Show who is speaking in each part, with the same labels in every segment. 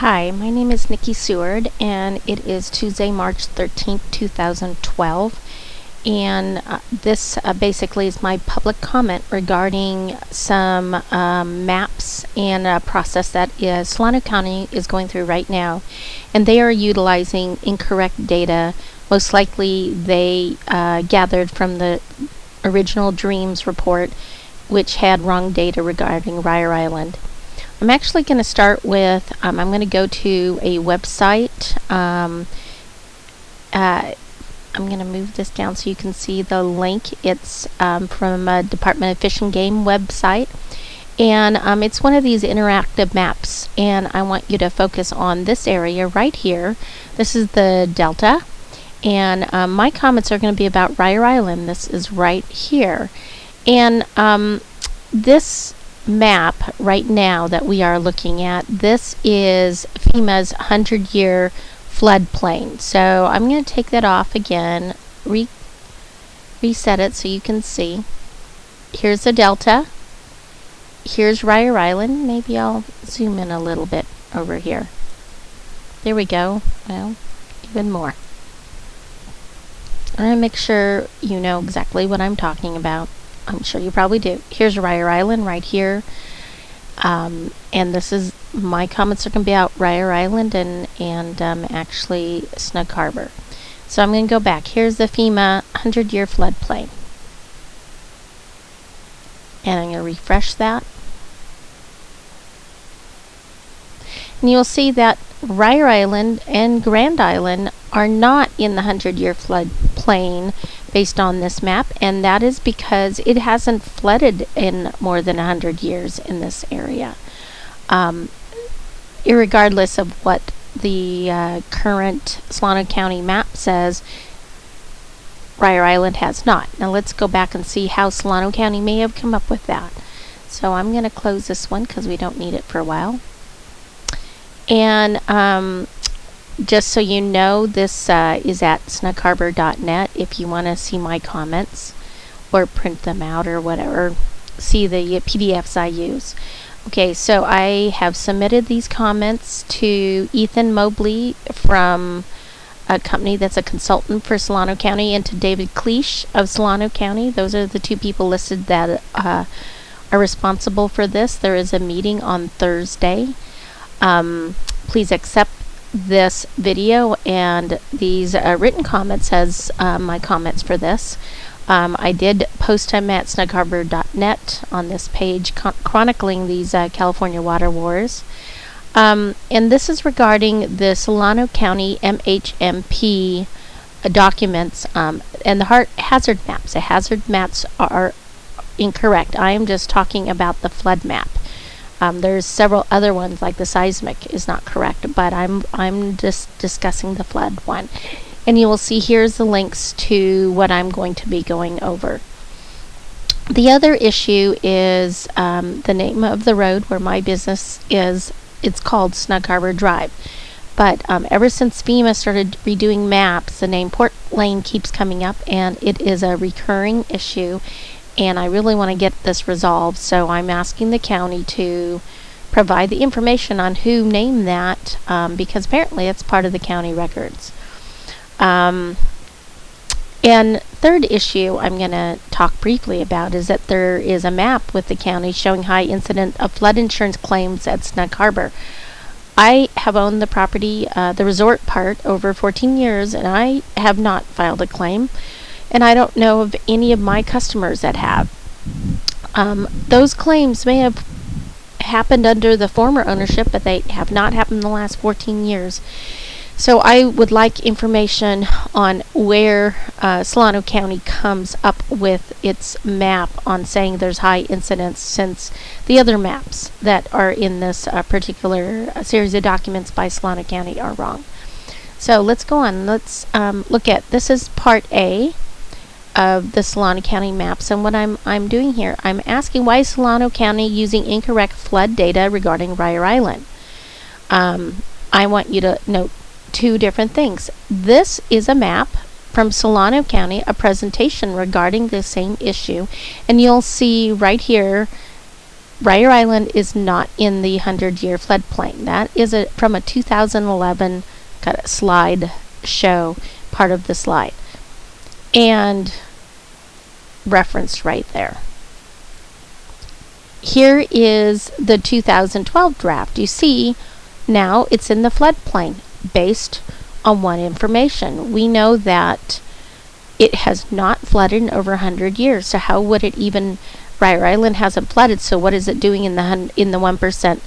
Speaker 1: Hi, my name is Nikki Seward, and it is Tuesday, March 13th, 2012. And this basically is my public comment regarding some maps and a process that Solano County is going through right now. And they are utilizing incorrect data. Most likely they gathered from the original DRMS report, which had wrong data regarding Ryer Island. I'm actually going to start with, I'm going to go to a website. I'm going to move this down so you can see the link. It's from a Department of Fish and Game website. And it's one of these interactive maps. And I want you to focus on this area right here. This is the Delta. And my comments are going to be about Ryer Island. This is right here. And this map right now that we are looking at, this is FEMA's 100-year floodplain. So I'm going to take that off again, reset it so you can see. Here's the Delta. Here's Ryer Island. Maybe I'll zoom in a little bit over here. There we go. Well, even more. I'm going to make sure you know exactly what I'm talking about. I'm sure you probably do. Here's Ryer Island right here. And this is, my comments are going to be out Ryer Island and actually Snug Harbor. So I'm going to go back. Here's the FEMA 100-year floodplain. And I'm going to refresh that. And you'll see that Ryer Island and Grand Island are not in the 100-year floodplain based on this map, and that is because it hasn't flooded in more than 100 years in this area. Irregardless of what the current Solano County map says, Ryer Island has not. Now let's go back and see how Solano County may have come up with that. So I'm going to close this one because we don't need it for a while. And just so you know, this is at snugharbor.net if you want to see my comments or print them out or whatever, see the PDFs I use. Okay, so I have submitted these comments to Ethan Mobley from a company that's a consultant for Solano County, and to David Cleash of Solano County. Those are the two people listed that are responsible for this. There is a meeting on Thursday. Please accept this video and these written comments as my comments for this. I did post them at snugharbor.net on this page chronicling these California water wars. And this is regarding the Solano County MHMP documents and the hazard maps. The hazard maps are incorrect. I am just talking about the flood map. There's several other ones, like the seismic is not correct, but I'm just discussing the flood one. And you will see here's the links to what I'm going to be going over. The other issue is the name of the road where my business is. It's called Snug Harbor Drive. But ever since FEMA started redoing maps, the name Port Lane keeps coming up, and it is a recurring issue. And I really want to get this resolved, so I'm asking the county to provide the information on who named that, because apparently it's part of the county records. And third issue I'm going to talk briefly about is that there is a map with the county showing high incident of flood insurance claims at Snug Harbor. I have owned the property, the resort part, over 14 years, and I have not filed a claim. And I don't know of any of my customers that have. Those claims may have happened under the former ownership, but they have not happened in the last 14 years. So I would like information on where Solano County comes up with its map on saying there's high incidence, since the other maps that are in this particular series of documents by Solano County are wrong. So let's go on. Let's look at, this is part A of the Solano County maps, and what I'm doing here, I'm asking why is Solano County using incorrect flood data regarding Ryer Island. I want you to note two different things. This is a map from Solano County, a presentation regarding the same issue, and you'll see right here Ryer Island is not in the 100-year floodplain. That is from a 2011 kind of slide show, part of the slide, and referenced right there. Here is the 2012 draft. You see, now it's in the floodplain based on what information. We know that it has not flooded in over 100 years. So how would it even? Ryer Island hasn't flooded. So what is it doing in the 1%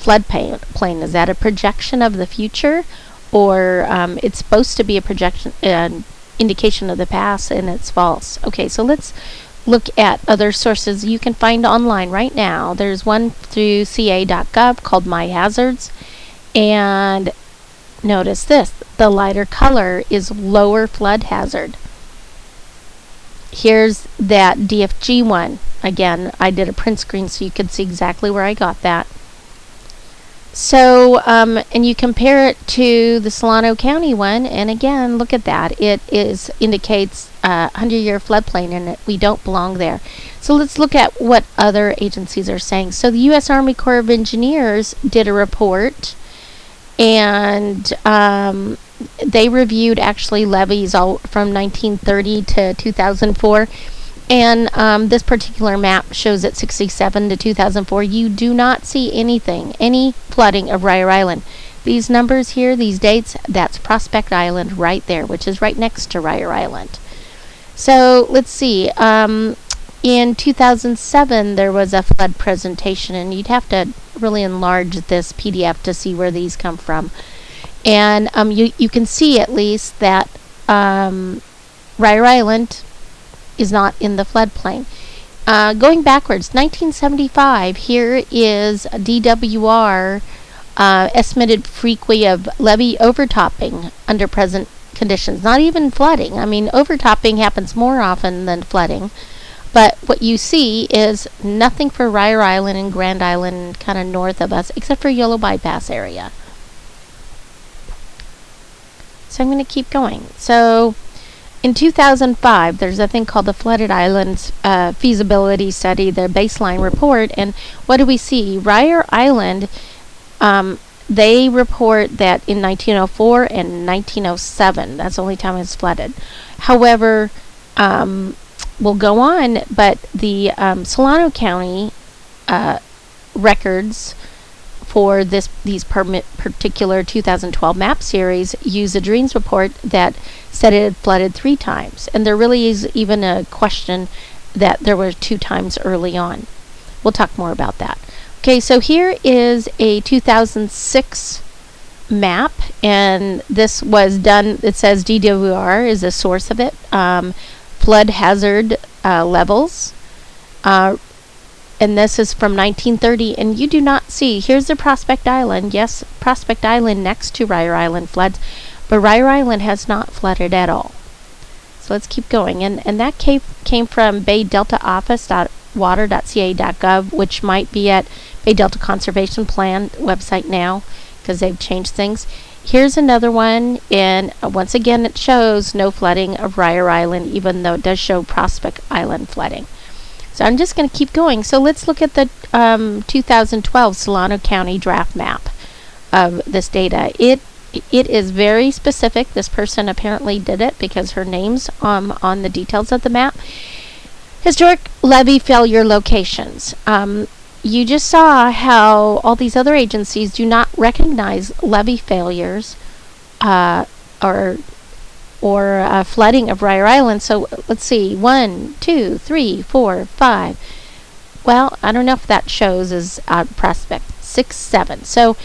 Speaker 1: floodplain? Is that a projection of the future, or it's supposed to be a projection, an indication of the past, and it's false? Okay, so let's look at other sources you can find online right now. There's one through ca.gov called My Hazards, and notice this: the lighter color is lower flood hazard. Here's that DFG one. Again, I did a print screen so you could see exactly where I got that. So, and you compare it to the Solano County one, and again, look at that. It indicates 100-year floodplain, and we don't belong there. So let's look at what other agencies are saying. So the U.S. Army Corps of Engineers did a report, and they reviewed actually levees all from 1930 to 2004. And this particular map shows at 67 to 2004. You do not see any flooding of Ryer Island. These numbers here, these dates, that's Prospect Island right there, which is right next to Ryer Island. So let's see. In 2007, there was a flood presentation, and you'd have to really enlarge this PDF to see where these come from. And you can see at least that Ryer Island is not in the floodplain. Going backwards, 1975, here is a DWR estimated frequency of levee overtopping under present conditions. Not even flooding. I mean, overtopping happens more often than flooding. But what you see is nothing for Ryer Island and Grand Island kind of north of us, except for Yolo Bypass area. So I'm going to keep going. So in 2005, there's a thing called the Flooded Islands Feasibility Study, their baseline report. And what do we see? Ryer Island, they report that in 1904 and 1907, that's the only time it's flooded. However, we'll go on, but the Solano County records for these particular 2012 map series use a DRMS report that said it had flooded 3 times. And there really is even a question that there were 2 times early on. We'll talk more about that. Okay, so here is a 2006 map, and this was done, it says DWR is the source of it. Flood hazard levels. And this is from 1930, and you do not see, here's the Prospect Island. Yes, Prospect Island next to Ryer Island floods, but Ryer Island has not flooded at all. So let's keep going. And that came from baydeltaoffice.water.ca.gov, which might be at Bay Delta Conservation Plan website now, because they've changed things. Here's another one, and once again it shows no flooding of Ryer Island, even though it does show Prospect Island flooding. So I'm just going to keep going. So let's look at the 2012 Solano County draft map of this data. It is very specific. This person apparently did it because her name's on the details of the map. Historic levee failure locations. You just saw how all these other agencies do not recognize levee failures or flooding of Ryer Island. So let's see, 1, 2, 3, 4, 5. Well, I don't know if that shows as Prospect. 6, 7. So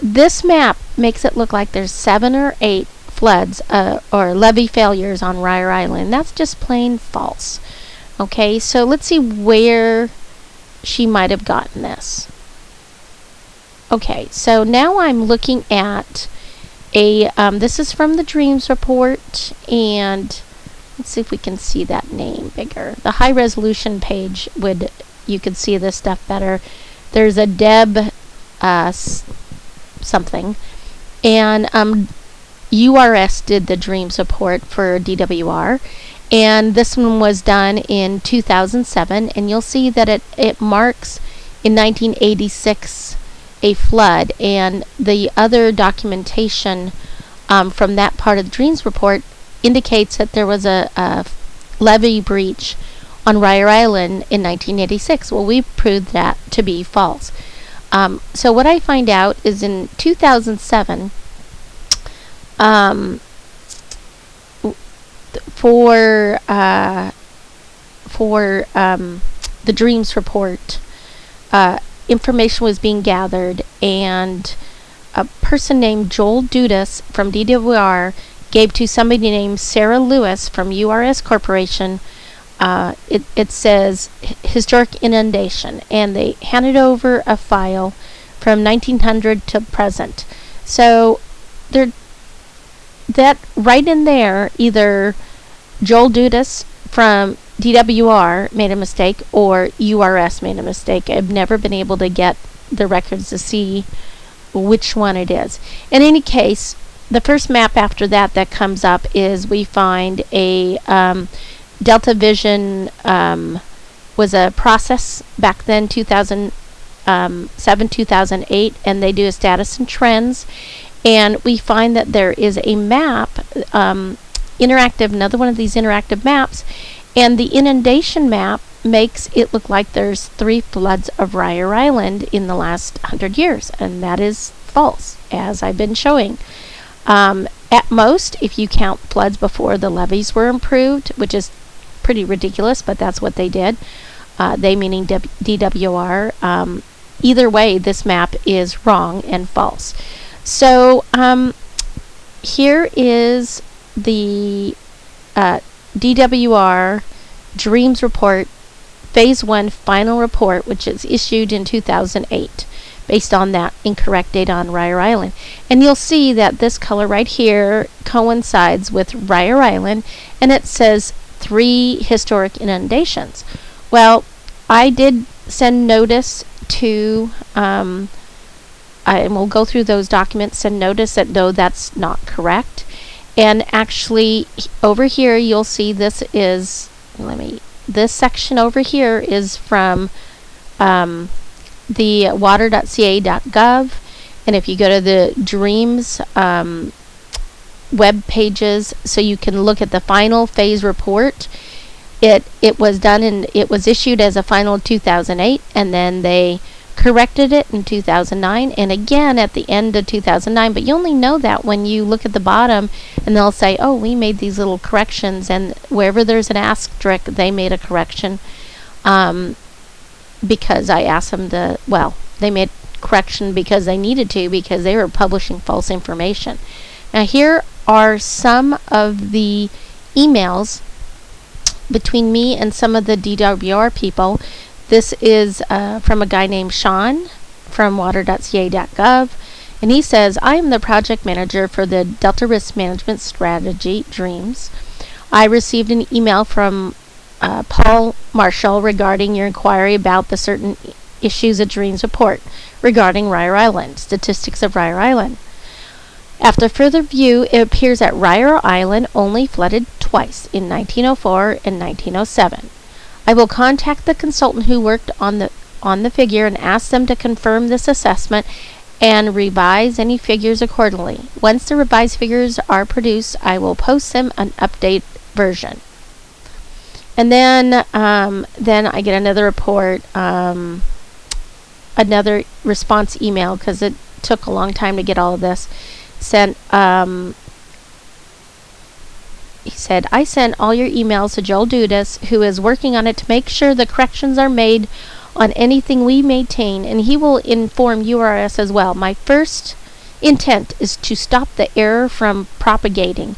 Speaker 1: this map makes it look like there's 7 or 8 floods or levee failures on Ryer Island. That's just plain false. Okay, so let's see where she might have gotten this. Okay, so now I'm looking at this is from the DRMS report, and let's see if we can see that name bigger. The high resolution page you could see this stuff better. There's a Deb something, and URS did the DRMS report for DWR, and this one was done in 2007, and you'll see that it marks in 1986 a flood, and the other documentation from that part of the DRMS report indicates that there was a levee breach on Ryer Island in 1986. Well, we proved that to be false. So what I find out is in 2007, for the DRMS report, information was being gathered, and a person named Joel Dudas from DWR gave to somebody named Sarah Lewis from URS Corporation. It says historic inundation, and they handed over a file from 1900 to present. So that right in there, either Joel Dudas from DWR made a mistake or URS made a mistake. I've never been able to get the records to see which one it is. In any case, the first map after that comes up is we find a Delta Vision was a process back then, 2007, 2008, and they do a status and trends, and we find that there is a map, interactive, another one of these interactive maps, and the inundation map makes it look like there's 3 floods of Ryer Island in the last 100 years, and that is false, as I've been showing. At most, if you count floods before the levees were improved, which is pretty ridiculous, but that's what they did. They meaning DWR. Either way, this map is wrong and false. So here is the DWR DRMS report, Phase 1 final report, which is issued in 2008 based on that incorrect data on Ryer Island. And you'll see that this color right here coincides with Ryer Island, and it says 3 historic inundations. Well, I did send notice to, and we'll go through those documents, send notice that no, that's not correct. And actually, over here, you'll see this is, this section over here is from the water.ca.gov. And if you go to the DRMS web pages, so you can look at the final phase report, it was done and it was issued as a final 2008, and then they corrected it in 2009 and again at the end of 2009, but you only know that when you look at the bottom and they'll say, oh, we made these little corrections, and wherever there's an asterisk they made a correction because I asked them to, well, they made correction because they needed to, because they were publishing false information. Now here are some of the emails between me and some of the DWR people. This is from a guy named Sean from water.ca.gov, and he says, I am the project manager for the Delta Risk Management Strategy, DRMS. I received an email from Paul Marshall regarding your inquiry about the certain issues of DRMS report regarding Ryer Island, statistics of Ryer Island. After further review, it appears that Ryer Island only flooded twice, in 1904 and 1907. I will contact the consultant who worked on the figure and ask them to confirm this assessment and revise any figures accordingly. Once the revised figures are produced, I will post them an update version. And then I get another report, another response email, because it took a long time to get all of this. Sent. He said, I sent all your emails to Joel Dudas, who is working on it to make sure the corrections are made on anything we maintain, and he will inform URS as well. My first intent is to stop the error from propagating.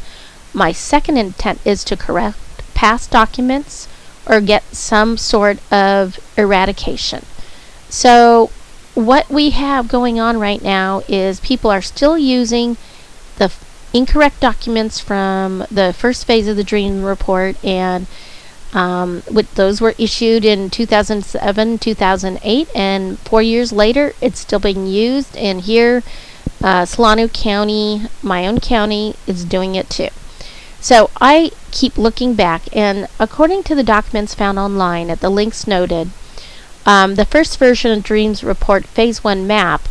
Speaker 1: My second intent is to correct past documents or get some sort of eradication. So what we have going on right now is people are still using the incorrect documents from the first phase of the DRMS report, and those were issued in 2007, 2008, and 4 years later it's still being used, and here Solano County, my own county, is doing it too. So I keep looking back, and according to the documents found online at the links noted, The first version of DRMS Report Phase 1 map,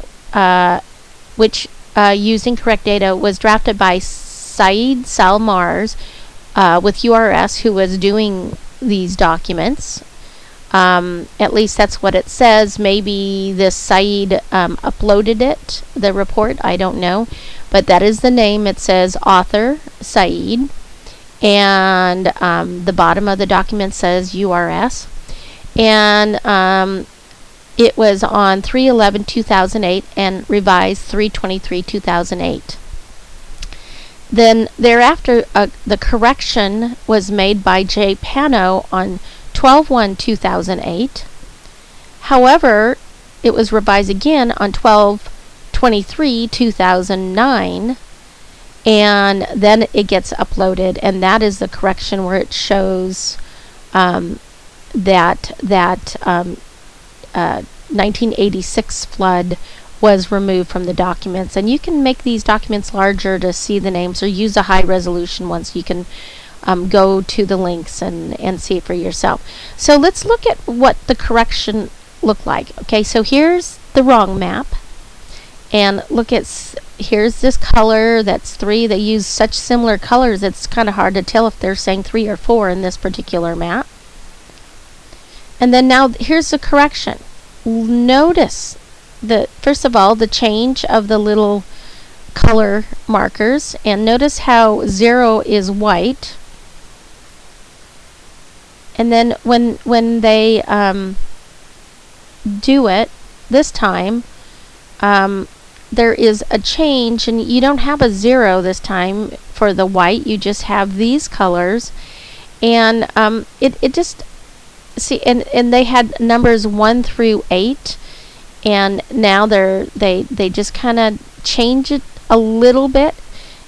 Speaker 1: which used incorrect data, was drafted by Saeed Salmars with URS, who was doing these documents. At least that's what it says. Maybe this Saeed uploaded it, the report, I don't know. But that is the name. It says author, Saeed. And the bottom of the document says URS. And it was on 3/11/2008 and revised 3/23/2008. Then thereafter, the correction was made by J. Pano on 12/1/2008. However, it was revised again on 12/23/2009, and then it gets uploaded, and that is the correction where it shows that 1986 flood was removed from the documents. And you can make these documents larger to see the names, or use a high resolution one so you can go to the links and see it for yourself. So let's look at what the correction looked like. Okay, so here's the wrong map, and look at, here's this color, that's 3. They use such similar colors it's kind of hard to tell if they're saying 3 or 4 in this particular map. And then now here's the correction. Notice first of all, the change of the little color markers, and notice how 0 is white. And then when they do it this time, there is a change, and you don't have a 0 this time for the white. You just have these colors, and it just, see, and they had numbers 1 through 8, and now they just kind of change it a little bit,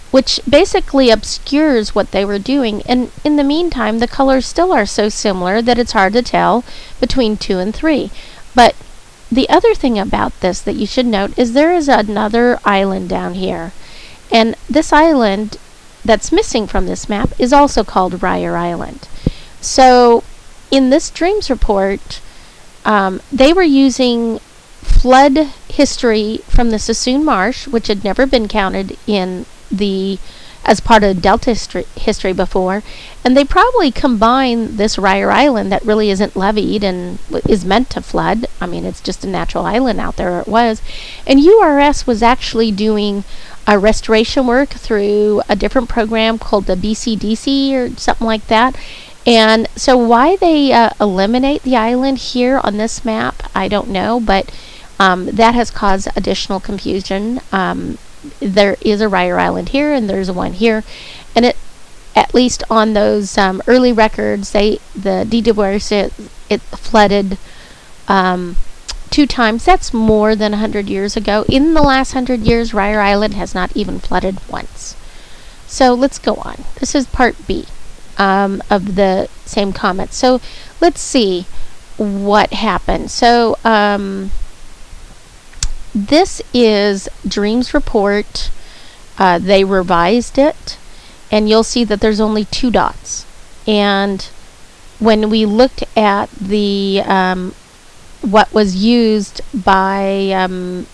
Speaker 1: which basically obscures what they were doing. And in the meantime, the colors still are so similar that it's hard to tell between 2 and 3. But the other thing about this that you should note is there is another island down here, and this island that's missing from this map is also called Ryer Island. So in this DRMS report, they were using flood history from the Sassoon Marsh, which had never been counted in as part of Delta history before, and they probably combined this Ryer Island that really isn't leveed and is meant to flood. I mean, it's just a natural island out there, it was. And URS was actually doing a restoration work through a different program called the BCDC or something like that. And so why they eliminate the island here on this map, I don't know, but that has caused additional confusion. There is a Ryer Island here, and there's one here, and it, at least on those early records, the DWRS it flooded 2 times. That's more than 100 years ago. In the last 100 years, Ryer Island has not even flooded once. So let's go on. This is part B of the same comment. So let's see what happened. So this is DRMS report. They revised it, and you'll see that there's only 2 dots. And when we looked at the what was used by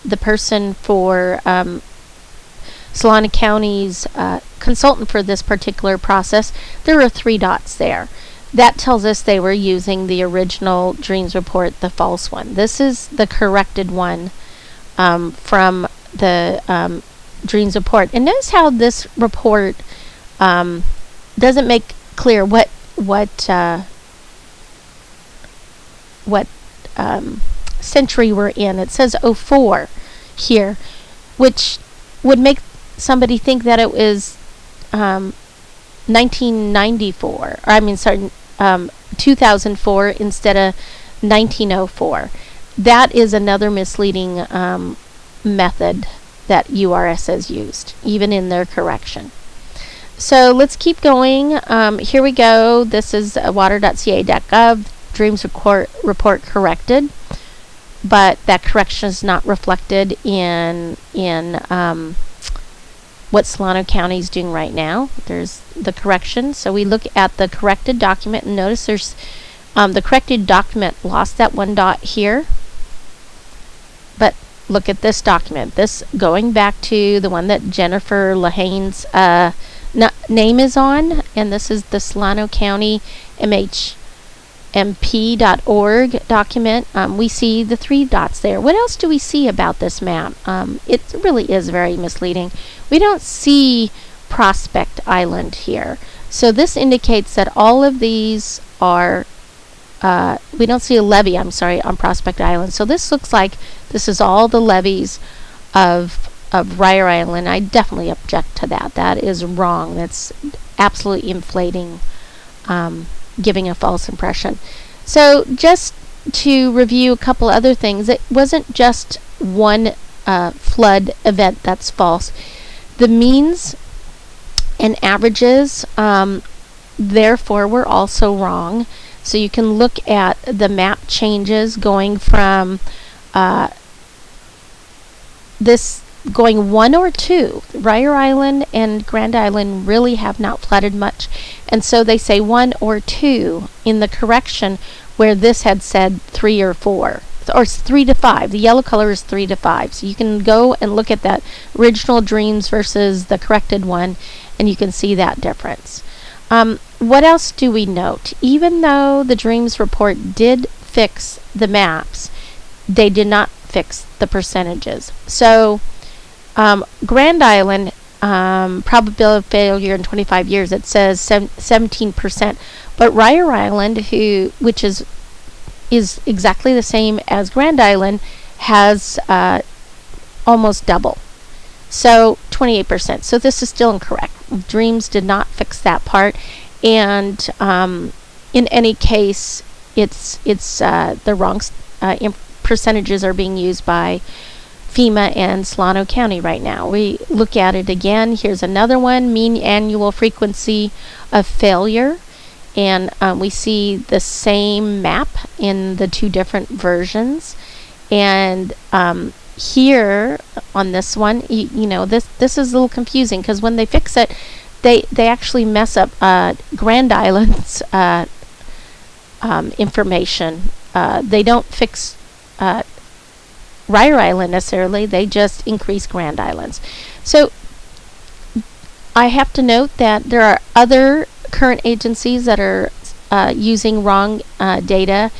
Speaker 1: the person for Solano County's consultant for this particular process, there are 3 dots there. That tells us they were using the original DRMS report, the false one. This is the corrected one from the DRMS report. And notice how this report doesn't make clear what century we're in. It says 04 here, which would make somebody think that it was 1994, or I mean, sorry, 2004 instead of 1904. That is another misleading method that URS has used, even in their correction. So let's keep going. Here we go. This is water.ca.gov, DRMS report corrected, but that correction is not reflected in what Solano County is doing right now. There's the correction. So we look at the corrected document and notice there's The corrected document lost that one dot here, but look at this document. This going back to the one that Jennifer Lahane's name is on, and this is the Solano County MHMP.org document. We see the 3 dots there. What else do we see about this map? It really is very misleading. We don't see Prospect Island here. So this indicates that all of these are, we don't see a levee, I'm sorry, on Prospect Island. So this looks like this is all the levees of Ryer Island. I definitely object to that. That is wrong. That's absolutely inflating, giving a false impression. So just to review a couple other things, it wasn't just one flood event that's false. The means and averages, therefore, were also wrong. So you can look at the map changes going from this going 1 or 2. Ryer Island and Grand Island really have not flooded much, and so they say 1 or 2 in the correction, where this had said 3 or 4, or 3 to 5. The yellow color is 3 to 5. So you can go and look at that original dreams versus the corrected one, and you can see that difference. What else do we note? Even though the dreams report did fix the maps, they did not fix the percentages. So Grand Island, probability of failure in 25 years, it says 17%. But Ryer Island, which is exactly the same as Grand Island, has almost double. So 28%. So this is still incorrect. Dreams did not fix that part. And in any case, it's the wrong percentages are being used by FEMA and Solano County right now. We look at it again. Here's another one, mean annual frequency of failure. And we see the same map in the 2 different versions. And here on this one, you know, this is a little confusing, because when they fix it, they actually mess up Grand Island's information. They don't fix Ryer Island necessarily, they just increase Grand Island's. So I have to note that there are other current agencies that are using wrong data.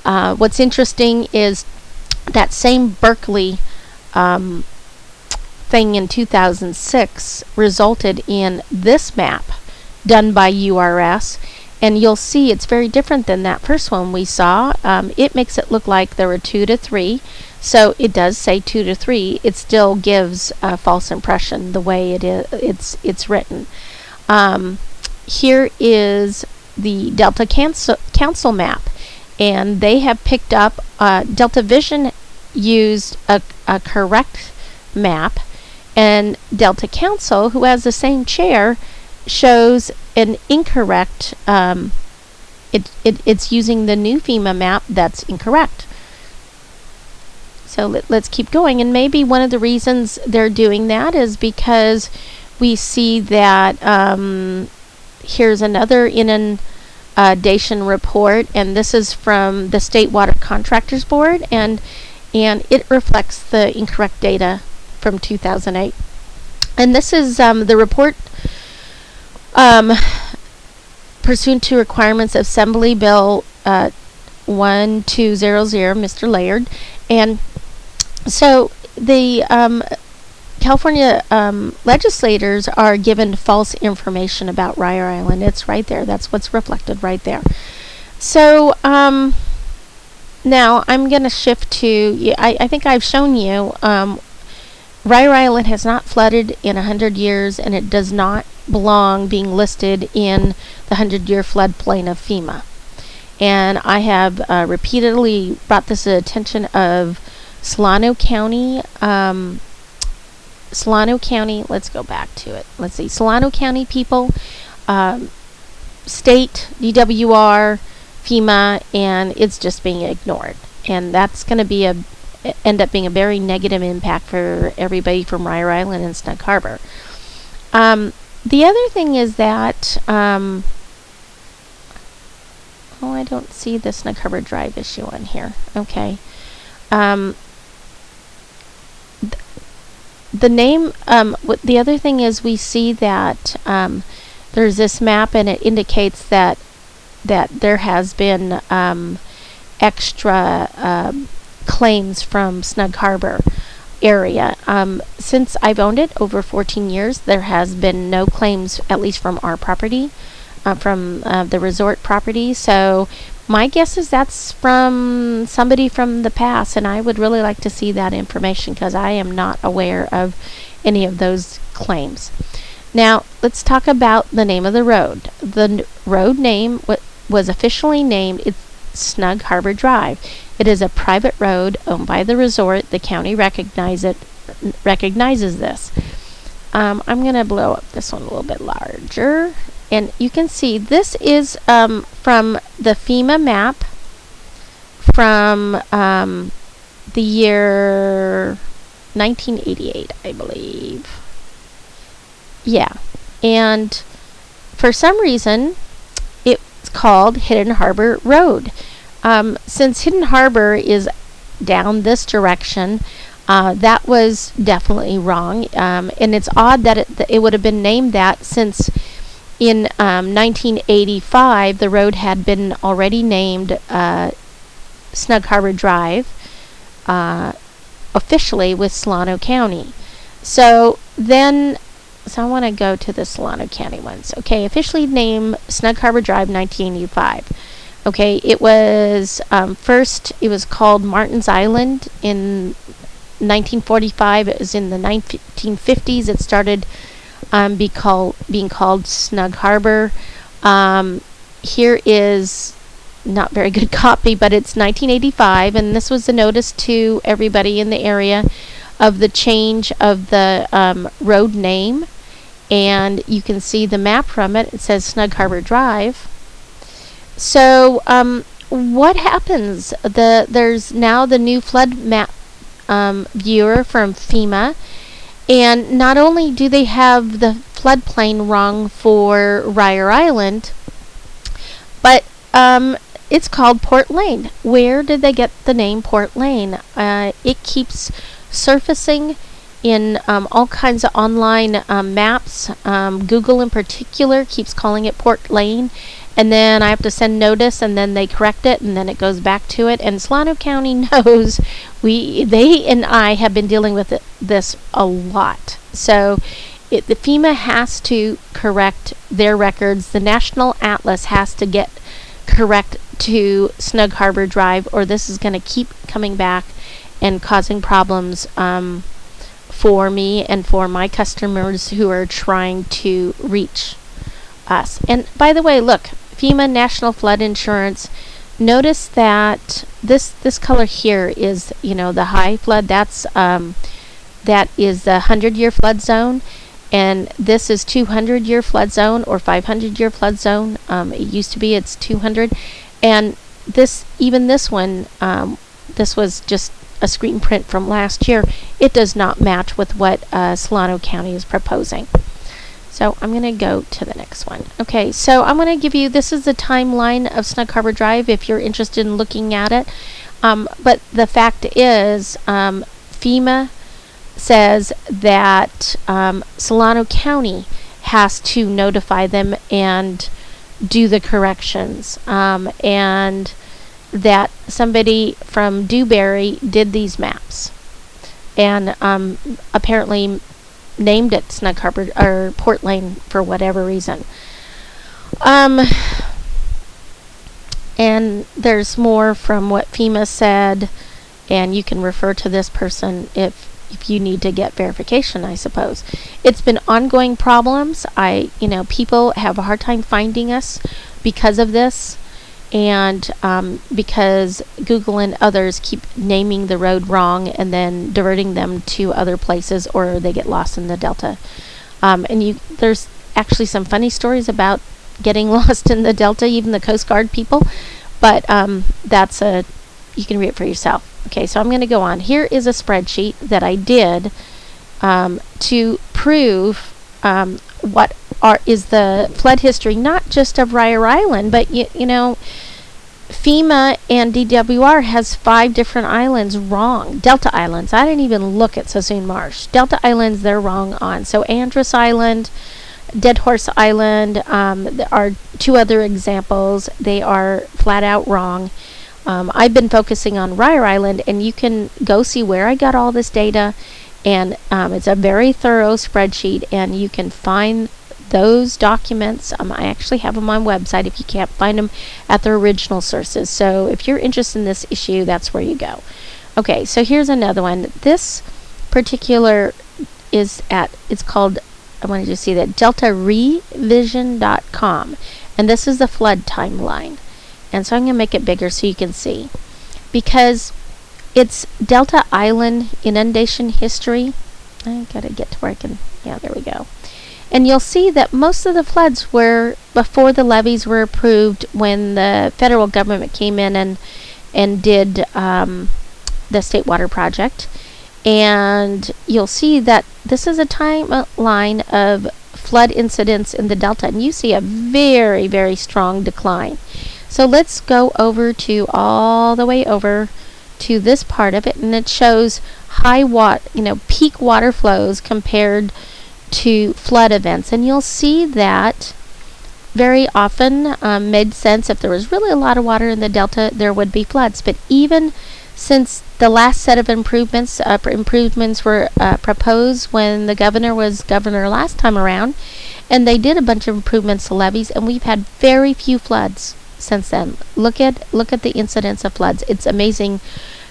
Speaker 1: What's interesting is that same Berkeley thing in 2006 resulted in this map done by URS, and you'll see it's very different than that first one we saw. It makes it look like there were 2 to 3, so it does say 2 to 3. It still gives a false impression the way it's written. Here is the Delta Council map, and they have picked up Delta Vision used a correct map, and Delta Council, who has the same chair, shows an incorrect. It's using the new FEMA map that's incorrect. So let's keep going, and maybe one of the reasons they're doing that is because we see that here's another inundation report, and this is from the State Water Contractors Board, and it reflects the incorrect data from 2008. And this is the report pursuant to requirements of Assembly Bill 1200, Mr. Laird. And so the California legislators are given false information about Ryer Island. It's right there. That's what's reflected right there. So now I'm going to shift to, I think I've shown you, Ryer Island has not flooded in 100 years, and it does not belong being listed in the 100-year floodplain of FEMA. And I have repeatedly brought this to the attention of Solano County. Solano County, let's go back to it. Let's see, Solano County people, state, DWR, FEMA, and it's just being ignored. And that's going to end up being a very negative impact for everybody from Ryer Island and Snug Harbor. The other thing is that, Oh, I don't see the Snug Harbor Drive issue on here. Okay. The name, the other thing is we see that there's this map and it indicates that there has been extra claims from Snug Harbor area. Since I've owned it over 14 years, there has been no claims, at least from our property, from the resort property. So my guess is that's from somebody from the past, and I would really like to see that information because I am not aware of any of those claims. Now, let's talk about the name of the road. The road name was officially named Snug Harbor Drive. It is a private road owned by the resort. The county recognizes this. I'm going to blow up this one a little bit larger. And you can see this is from the FEMA map from the year 1988, I believe. Yeah. And for some reason, it's called Hidden Harbor Road. Since Hidden Harbor is down this direction, that was definitely wrong. And it's odd that it would have been named that, since in 1985 the road had been already named Snug Harbor Drive officially with Solano County. So I want to go to the Solano County ones. Okay, officially named Snug Harbor Drive 1985. Okay, it was first it was called Martin's Island in 1945. It was in the 1950s. It started being called Snug Harbor. Here is not very good copy, but it's 1985, and this was a notice to everybody in the area of the change of the road name. And you can see the map from it. It says Snug Harbor Drive. So what happens? There's now the new flood map viewer from FEMA. And not only do they have the floodplain wrong for Ryer Island, but it's called Port Lane. Where did they get the name Port Lane? It keeps surfacing in all kinds of online maps. Google in particular keeps calling it Port Lane. And then I have to send notice, and then they correct it, and then it goes back to it. And Solano County knows they and I have been dealing with this a lot. So the FEMA has to correct their records. The National Atlas has to get correct to Snug Harbor Drive, or this is going to keep coming back and causing problems for me and for my customers who are trying to reach us. And by the way, look, FEMA National Flood Insurance. Notice that this color here is, the high flood. That is the 100-year flood zone, and this is 200-year flood zone or 500-year flood zone. It used to be it's 200, and this one, this was just a screen print from last year. It does not match with what Solano County is proposing. So I'm going to go to the next one. Okay, so I'm going to give you, this is the timeline of Snug Harbor Drive if you're interested in looking at it. But the fact is, FEMA says that Solano County has to notify them and do the corrections. And that somebody from Dewberry did these maps. And apparently named it Snug Harbor or Port Lane for whatever reason. And there's more from what FEMA said, and you can refer to this person if you need to get verification, I suppose. It's been ongoing problems. People have a hard time finding us because of this, and because Google and others keep naming the road wrong and then diverting them to other places, or they get lost in the Delta. There's actually some funny stories about getting lost in the Delta, even the Coast Guard people, but you can read it for yourself. Okay, so I'm going to go on. Here is a spreadsheet that I did to prove what is the flood history, not just of Ryer Island, but FEMA and DWR has 5 different islands wrong. Delta Islands. I didn't even look at Sassoon Marsh. Delta Islands they're wrong on. So Andros Island, Dead Horse Island, there are 2 other examples. They are flat out wrong. I've been focusing on Ryer Island, and you can go see where I got all this data, and it's a very thorough spreadsheet, and you can find those documents. I actually have them on my website if you can't find them at their original sources. So if you're interested in this issue, that's where you go. Okay, so here's another one. This particular is it's called, I wanted you to see that, deltarevision.com, and this is the flood timeline. And so I'm going to make it bigger so you can see, because it's Delta Island inundation history. I gotta get to where I can, yeah, there we go. And you'll see that most of the floods were before the levees were approved, when the federal government came in and did the State Water Project. And you'll see that this is a timeline of flood incidents in the Delta, and you see a very, very strong decline. So let's go over to all the way over to this part of it, and it shows peak water flows compared to flood events. And you'll see that very often made sense. If there was really a lot of water in the Delta, there would be floods. But even since the last set of improvements were proposed when the governor was governor last time around, and they did a bunch of improvements to levees, and we've had very few floods since then. Look at the incidence of floods. It's amazing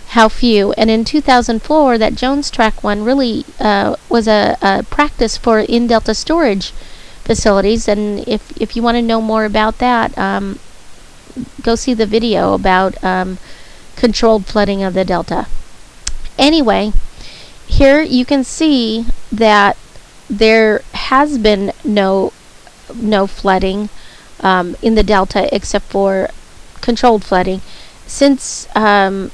Speaker 1: how few. And in 2004, that Jones Track one really was a practice for in-Delta storage facilities. And if you want to know more about that, go see the video about controlled flooding of the Delta. Anyway, here you can see that there has been no flooding in the Delta except for controlled flooding since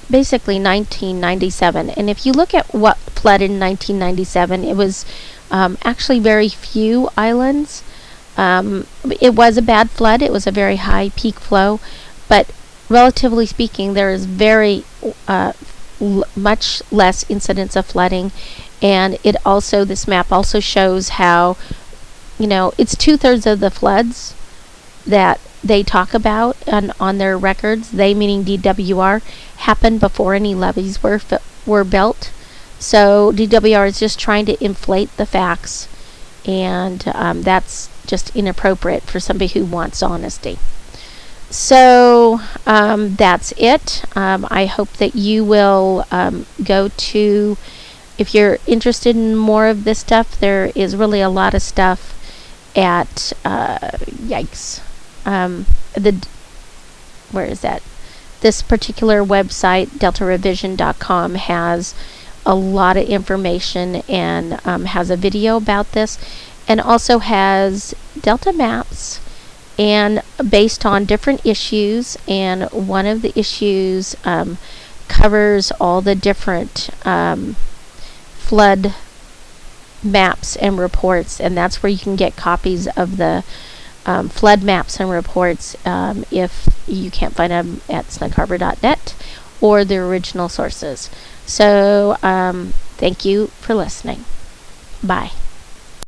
Speaker 1: basically 1997. And if you look at what flooded in 1997, it was actually very few islands. It was a bad flood. It was a very high peak flow, but relatively speaking, there is very much less incidence of flooding. And this map also shows how, it's 2/3 of the floods that they talk about on their records, they meaning DWR, happened before any levees were built. So DWR is just trying to inflate the facts, and that's just inappropriate for somebody who wants honesty. So that's it. I hope that you will go to, if you're interested in more of this stuff, there is really a lot of stuff at where is that? This particular website, deltarevision.com, has a lot of information and has a video about this, and also has Delta maps and based on different issues. And one of the issues covers all the different flood maps and reports, and that's where you can get copies of the flood maps and reports if you can't find them at snugharbor.net or the original sources. So thank you for listening. Bye.